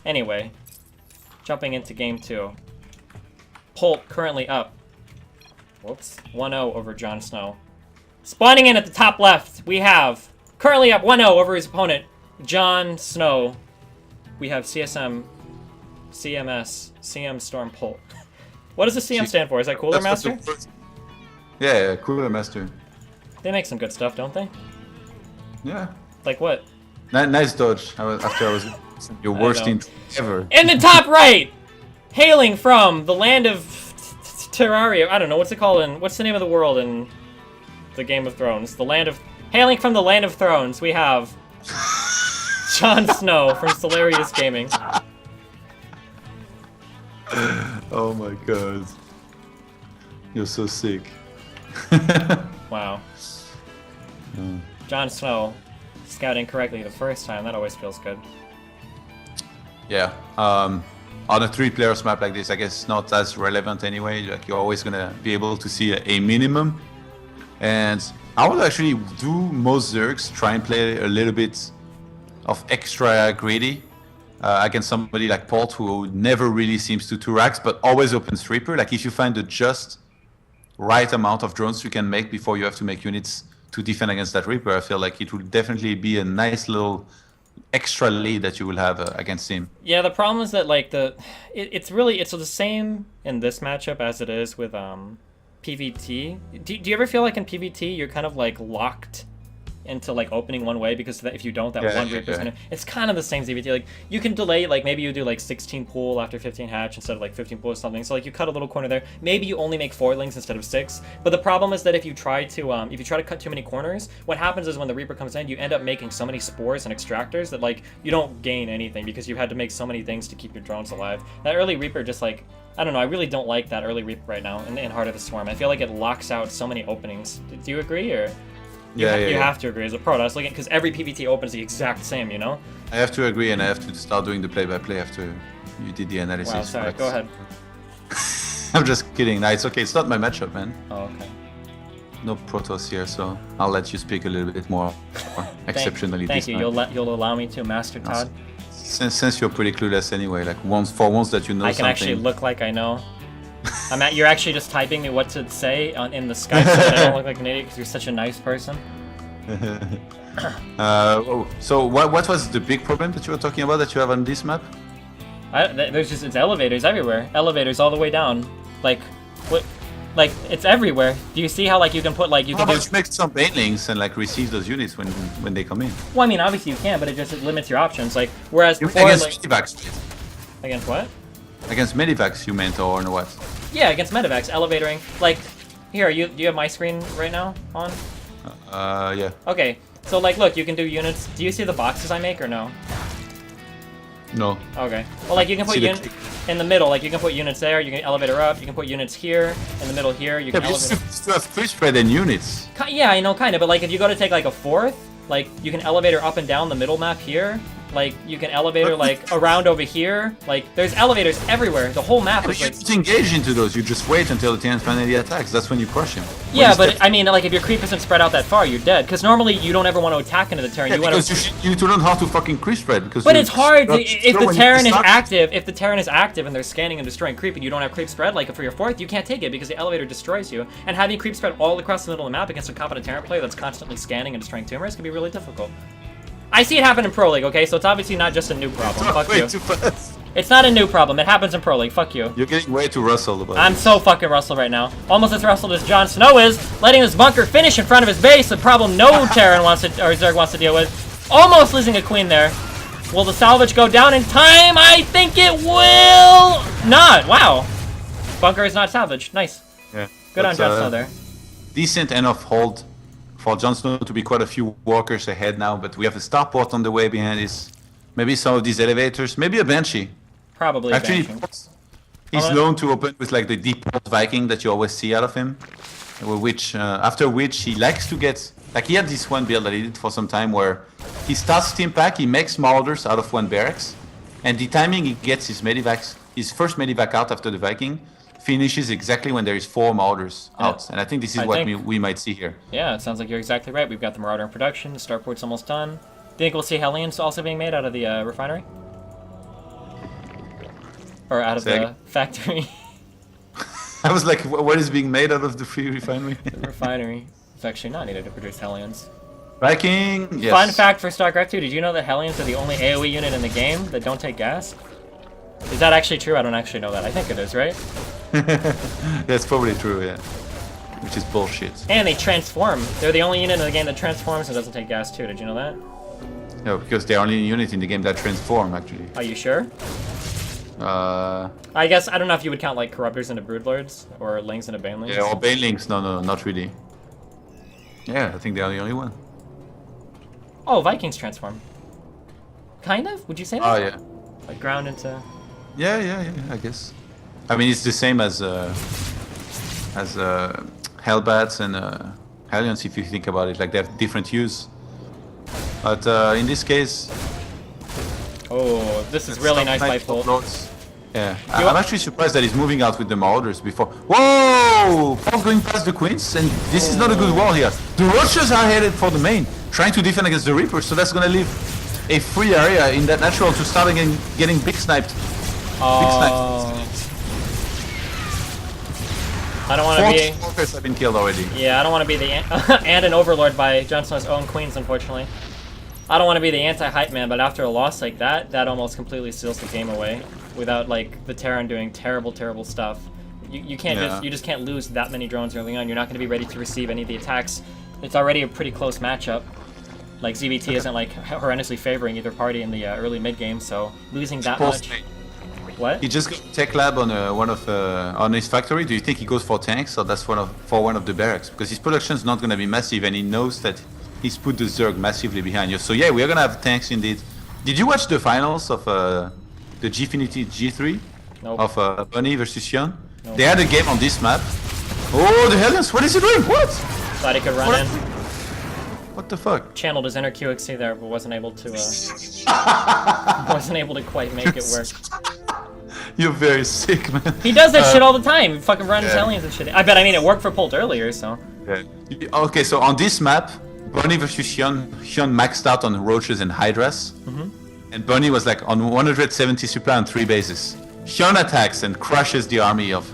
Anyway, jumping into game 2. Polt currently up. Whoops. 1-0 over JonSnow. Spawning in at the top left, we have currently up 1-0 over his opponent, JonSnow. We have CSM, CMS, CM Storm Polt. What does the CM stand for? Is that Cooler Master? Yeah, Cooler Master. They make some good stuff, don't they? Yeah. Like what? Nice dodge. After I was your worst team ever. In the top right, hailing from the land of Terraria. I don't know what's it called in what's the name of the world in the Game of Thrones? The land of hailing from the land of Thrones. We have JonSnow from Solarius Gaming. Oh my god. You're so sick. Wow. JonSnow scouting correctly the first time. That always feels good. Yeah. On a 3-players map like this, I guess it's not as relevant anyway. Like you're always gonna be able to see a minimum. And I would actually do most Zergs try and play a little bit of extra greedy against somebody like Polt, who never really seems to 2-racks, but always opens Reaper. Like if you find the just right amount of drones you can make before you have to make units to defend against that Reaper, I feel like it will definitely be a nice little extra lead that you will have against him. Yeah, the problem is that like it's the same in this matchup as it is with PvT. Do you ever feel like in PvT you're kind of like locked into like opening one way because if you don't, that one Reaper's gonna. It's kind of the same ZVT. Like you can delay, like maybe you do like 16 pool after 15 hatch instead of like 15 pool or something. So like you cut a little corner there. Maybe you only make 4 links instead of 6. But the problem is that if you try to cut too many corners, what happens is when the Reaper comes in, you end up making so many spores and extractors that like you don't gain anything because you've had to make so many things to keep your drones alive. That early Reaper just like. I don't know, I really don't like that early Reaper right now in Heart of the Swarm. I feel like it locks out so many openings. Do you agree, or? You have to agree as a pro. I was looking because every PvT opens the exact same, you know. I have to agree, and I have to start doing the play-by-play after you did the analysis. Wow, sorry. Go ahead. I'm just kidding. Nah, it's okay. It's not my matchup, man. Oh, okay. No Protoss here, so I'll let you speak a little bit more exceptionally. Thank you. You'll allow me to, Master Todd. Since you're pretty clueless anyway, like once that you know something. I can actually look like I know. You're actually just typing me what to say in the Skype so that I don't look like an idiot because you're such a nice person. So what was the big problem that you were talking about that you have on this map? It's elevators everywhere. Elevators all the way down. Like, what? Like, it's everywhere. Do you see how, like, you can put, like, you can make some banelings and, like, receive those units when they come in? Well, I mean, obviously you can, but it limits your options. Like, whereas before, against like... medivacs. Against what? Against medivacs, you meant, or what? Yeah, against medivacs, elevatoring. Like, here, do you have my screen right now on? Yeah. Okay, so, like, look, you can do units. Do you see the boxes I make, or no? No. Okay. Well, like, you can put units in the middle. Like, you can put units there. You can elevator up. You can put units here in the middle here. You can elevator. You still have free spread in units. Yeah, I know, kind of. But like, if you go to take like a 4th, like you can elevator up and down the middle map here. Like you can elevator like around over here. Like there's elevators everywhere. The whole map is like. You don't engage into those. You just wait until the TN finally attacks. That's when you crush him. Yeah, but I mean, like if your creep isn't spread out that far, you're dead. Because normally you don't ever want to attack into the Terran. Yeah, you you need to learn how to fucking creep spread. Because but it's hard if the Terran is active. If the Terran is active and they're scanning and destroying creep, and you don't have creep spread, like for your 4th, you can't take it because the elevator destroys you. And having creep spread all across the middle of the map against a competent Terran player that's constantly scanning and destroying tumors can be really difficult. I see it happen in Pro League, okay? So it's obviously not just a new problem. Fuck you. Too fast. It's not a new problem. It happens in Pro League. Fuck you. You're getting way too rustled about I'm so fucking rustled right now. Almost as rustled as JonSnow is, letting his bunker finish in front of his base, a problem no Terran wants to, or Zerg wants to deal with. Almost losing a queen there. Will the salvage go down in time? I think it will not. Wow. Bunker is not salvaged. Nice. Yeah. Good on JonSnow there. Decent enough hold for JonSnow to be quite a few walkers ahead now, but we have a starport on the way behind this. Maybe some of these elevators, maybe a Banshee. Probably actually, Banshee. He's known to open with like the deep Polt Viking that you always see out of him, which after which he likes to get, like he had this one build that he did for some time where he starts team pack, he makes Marauders out of one barracks, and the timing he gets his medivacs, his first medivac out after the Viking, finishes exactly when there is 4 Marauders out. And I think this is what we might see here. Yeah, it sounds like you're exactly right. We've got the Marauder in production, the starport's almost done. Do you think we'll see Hellions also being made out of the refinery? Or out of the factory. I was like, what is being made out of the free refinery? The refinery. It's actually not needed to produce Hellions. Viking, yes. Fun fact for StarCraft 2, did you know that Hellions are the only AoE unit in the game that don't take gas? Is that actually true? I don't actually know that. I think it is, right? That's probably true, yeah. Which is bullshit. And they transform. They're the only unit in the game that transforms and doesn't take gas too. Did you know that? No, because they're only unit in the game that transform, actually. Are you sure? I guess, I don't know if you would count like Corruptors into Broodlords, or Lings into Banelings. Yeah, or Banelings, no, not really. Yeah, I think they're the only one. Oh, Vikings transform. Kind of? Would you say that? Oh, yeah. Like ground into... Yeah, I guess. I mean, it's the same as Hellbats and Hellions, if you think about it. Like, they have different use. But in this case... Oh, this is really nice by Polt. Yeah, I'm actually surprised that he's moving out with the Marauders before. Whoa! Polt going past the Queens, and this is not a good wall here. The Roaches are headed for the main, trying to defend against the Reapers, so that's gonna leave a free area in that natural to start again getting big sniped. Oh. I don't want to be... 4 Walkers have been killed already. Yeah, I don't want to be the... and an Overlord by JonSnow's own Queens, unfortunately. I don't want to be the anti-hype man, but after a loss like that, that almost completely seals the game away. Without, like, the Terran doing terrible stuff. You can't you just can't lose that many drones early on. You're not going to be ready to receive any of the attacks. It's already a pretty close matchup. Like, ZVT isn't, like, horrendously favoring either party in the early mid-game, so losing that much... What? He just got tech lab on on his factory. Do you think he goes for tanks, or that's for one of the barracks? Because his production's not going to be massive, and he knows that he's put the Zerg massively behind you. So yeah, we are going to have tanks indeed. Did you watch the finals of the Gfinity G3 Nope. of Bunny versus Sion? Nope. They had a game on this map. Oh, the Hellions! What is he doing? What? Thought he could run in. What the fuck? Channeled his inner QXC there, but wasn't able to wasn't able to quite make it work. You're very sick, man. He does that shit all the time. He fucking runs Hellions and shit. I mean, it worked for Polt earlier, so. Yeah. Okay, so on this map, Bunny versus Sion maxed out on Roaches and Hydras. And Bunny was like on 170 supply on 3 bases. Sion attacks and crushes the army of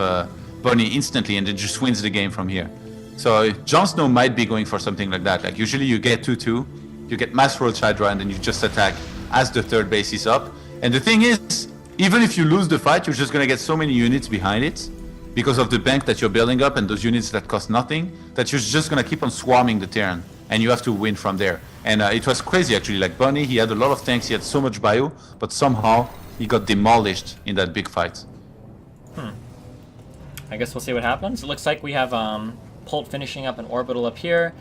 Bunny instantly and then just wins the game from here. So JonSnow might be going for something like that. Like usually you get 2-2, you get mass Roach Hydra and then you just attack as the 3rd base is up. And the thing is, even if you lose the fight, you're just gonna get so many units behind it because of the bank that you're building up and those units that cost nothing, that you're just gonna keep on swarming the Terran. And you have to win from there. And it was crazy actually, like Bunny, he had a lot of tanks, he had so much bio, but somehow he got demolished in that big fight. I guess we'll see what happens. It looks like we have Polt finishing up an orbital up here.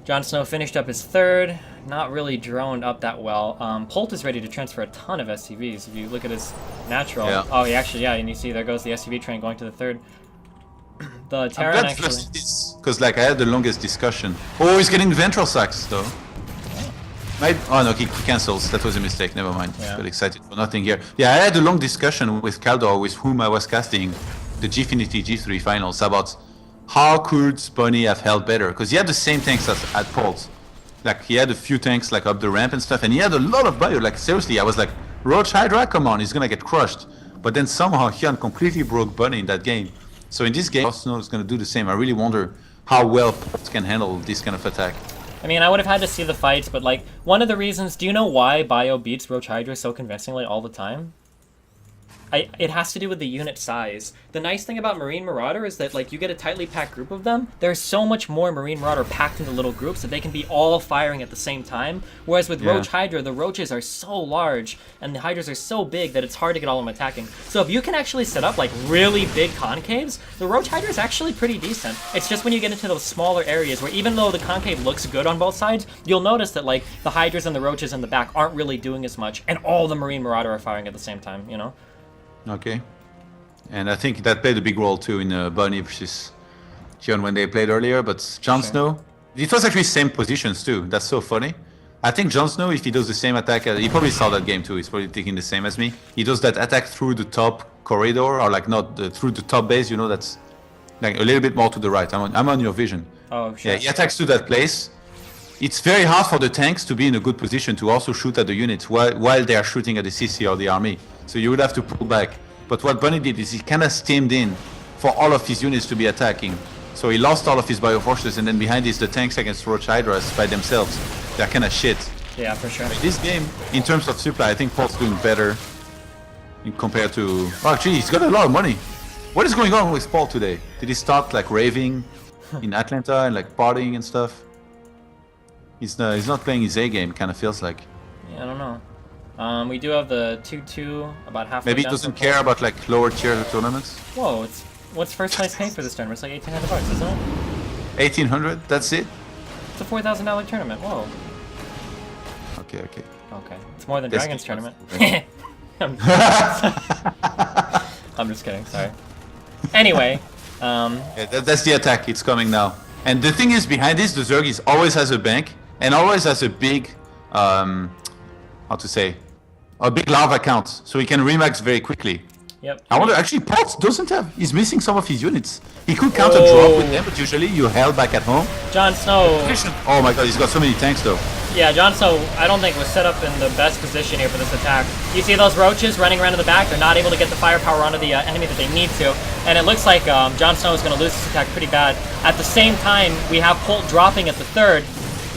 JonSnow finished up his 3rd, not really droned up that well. Polt is ready to transfer a ton of SCVs. If you look at his natural, oh, he actually, yeah, and you see there goes the SCV train going to the 3rd. The Terran actually... Because like I had the longest discussion. Oh, he's getting ventral sacks though. Oh no, he cancels. That was a mistake. Never mind. Yeah. Got excited for nothing here. Yeah, I had a long discussion with Kaldor, with whom I was casting the Gfinity G3 finals, about how could Bunny have held better? Because he had the same tanks as at Polt. Like he had a few tanks like up the ramp and stuff, and he had a lot of bio. Like seriously, I was like, Roach Hydra, come on, he's gonna get crushed. But then somehow Hyun completely broke Bunny in that game. So in this game, JonSnow is going to do the same. I really wonder how well Polt can handle this kind of attack. I mean, I would have had to see the fights, but like, one of the reasons, do you know why Bio beats Roach Hydra so convincingly all the time? It has to do with the unit size. The nice thing about Marine Marauder is that, like, you get a tightly packed group of them. There's so much more Marine Marauder packed into little groups that they can be all firing at the same time. Whereas with Roach Hydra, the Roaches are so large and the Hydras are so big that it's hard to get all of them attacking. So if you can actually set up, like, really big concaves, the Roach Hydra is actually pretty decent. It's just when you get into those smaller areas where even though the concave looks good on both sides, you'll notice that, like, the Hydras and the Roaches in the back aren't really doing as much, and all the Marine Marauder are firing at the same time, you know? Okay. And I think that played a big role too in Bunny versus Sion when they played earlier, but JonSnow, it was actually same positions too. That's so funny. I think JonSnow, if he does the same attack, he probably saw that game too. He's probably thinking the same as me. He does that attack through the top corridor, or like not through the top base, you know, that's like a little bit more to the right. I'm on your vision. Oh, sure. Yeah, he attacks to that place. It's very hard for the tanks to be in a good position to also shoot at the units while they are shooting at the CC or the army. So you would have to pull back. But what Bunny did is he kind of stemmed in for all of his units to be attacking. So he lost all of his bioforces, and then behind is the tanks against Roach Hydras by themselves. They're kind of shit. Yeah, for sure. This game, in terms of supply, I think Polt's doing better compared to... Oh, actually, he's got a lot of money. What is going on with Polt today? Did he start like raving in Atlanta and like partying and stuff? He's not playing his A game, kind of feels like. Yeah, I don't know. We do have the 2-2 about halfway Maybe he down doesn't for care Polt. about like lower tier tournaments. Whoa, what's first place pay for this tournament? It's like $1,800, isn't it? 1800, that's it? It's a $4,000 tournament. Whoa. Okay. Okay. It's more than Guess Dragon's he tournament. wants I'm just kidding, sorry. Anyway, Yeah, that's the attack, it's coming now. And the thing is, behind this, the Zergis always has a bank, and always has a big, how to say, a big lava count, so he can remax very quickly. yep. I wonder, actually, Polt doesn't have, he's missing some of his units. He could counter drop with them, but usually you held back at home. JonSnow. Oh my god, he's got so many tanks though. Yeah, JonSnow, I don't think was set up in the best position here for this attack. You see those roaches running around in the back? They're not able to get the firepower onto the enemy that they need to. And it looks like JonSnow is going to lose this attack pretty bad. At the same time, we have Polt dropping at the third,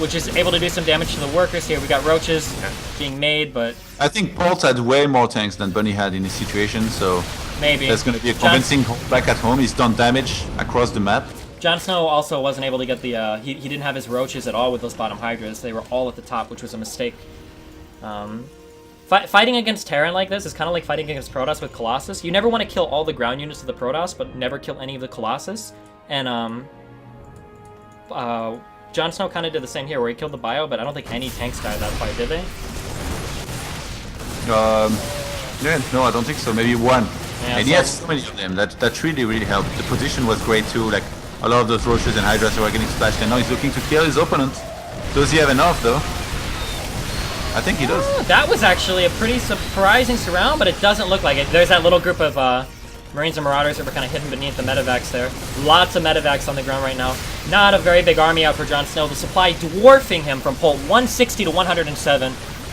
which is able to do some damage to the workers here. We got roaches being made, but... I think Polt had way more tanks than Bunny had in this situation, so... Maybe. That's going to be a convincing back at home. He's done damage across the map. JonSnow also wasn't able to get the, he didn't have his roaches at all with those bottom Hydras. They were all at the top, which was a mistake. Fighting against Terran like this is kind of like fighting against Protoss with Colossus. You never want to kill all the ground units of the Protoss, but never kill any of the Colossus. And, JonSnow kind of did the same here, where he killed the Bio, but I don't think any tanks died that fight, did they? Yeah, no, I don't think so. Maybe one. Yeah, and he has so many of them. That really helped. The position was great too. Like a lot of those roaches and hydras were getting splashed, and now he's looking to kill his opponent. Does he have enough though? I think he does. That was actually a pretty surprising surround, but it doesn't look like it. There's that little group of Marines and Marauders that were kind of hidden beneath the medevacs there. Lots of medevacs on the ground right now. Not a very big army out for JonSnow. The supply dwarfing him from Polt 160 to 107.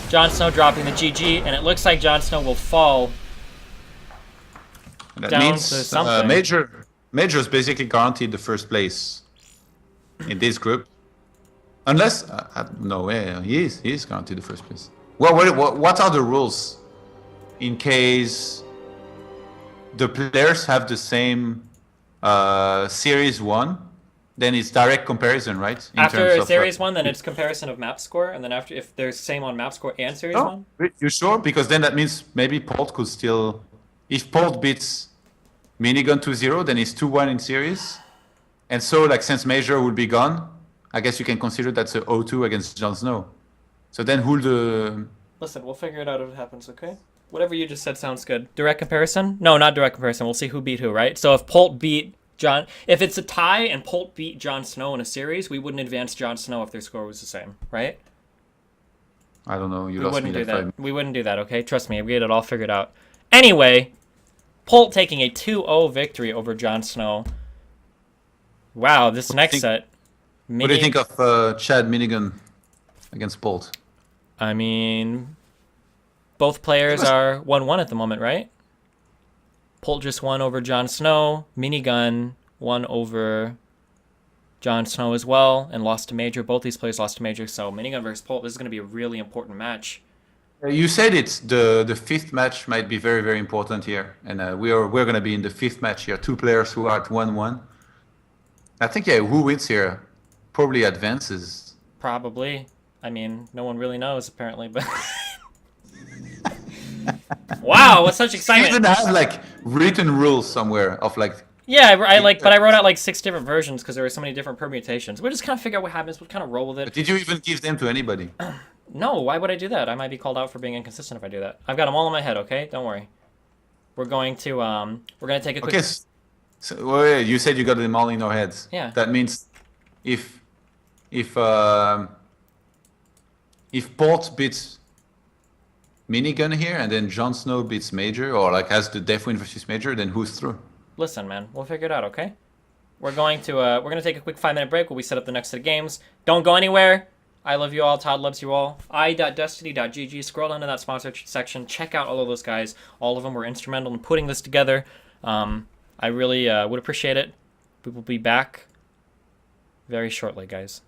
JonSnow dropping the GG, and it looks like JonSnow will fall. That down means to something. Major's basically guaranteed the first place in this group. Unless, no way, he is guaranteed the first place. Well, what are the rules in case the players have the same Series 1? Then it's direct comparison, right? After Series 1, then it's comparison of map score, and then after, if they're same on map score and Series 1? You sure? Because then that means maybe Polt could still... If Polt beats Minigun 2-0, then it's 2-1 in series. And so, like, since Major will be gone, I guess you can consider that's a 0-2 against JonSnow. So then who'll the... Listen, we'll figure it out if it happens, okay? Whatever you just said sounds good. Direct comparison? No, not direct comparison. We'll see who beat who, right? So if Polt beat if it's a tie and Polt beat JonSnow in a series, we wouldn't advance JonSnow if their score was the same, right? I don't know. We wouldn't do that. We wouldn't do that, okay? Trust me, we had it all figured out. Anyway, Polt taking a 2-0 victory over JonSnow. Wow, this next set. What do you think of Chad Minigun against Polt? I mean, both players are 1-1 at the moment, right? Polt just won over JonSnow. Minigun won over JonSnow as well and lost to Major. Both these players lost to Major, so Minigun versus Polt, this is going to be a really important match. You said it's the fifth match might be very, very important here. And we're going to be in the fifth match here. Two players who are at 1-1. I think, yeah, who wins here probably advances. Probably. I mean, no one really knows, apparently, but... Wow, what such excitement! You even have like written rules somewhere of like. Yeah, but I wrote out like 6 different versions because there were so many different permutations. We'll just kind of figure out what happens. We'll kind of roll with it. But did you even give them to anybody? No, why would I do that? I might be called out for being inconsistent if I do that. I've got them all in my head. Okay, don't worry. We're going to take a quick. Okay, so wait, you said you got them all in your heads. Yeah. That means if Polt beats Minigun here, and then JonSnow beats Major, or like has the Deathwind versus Major, then who's through? Listen, man, we'll figure it out, okay? We're going to take a quick 5-minute break while we set up the next set of games. Don't go anywhere. I love you all. Todd loves you all. I.destiny.gg. Scroll down to that sponsor section. Check out all of those guys. All of them were instrumental in putting this together. I really would appreciate it. We will be back very shortly, guys.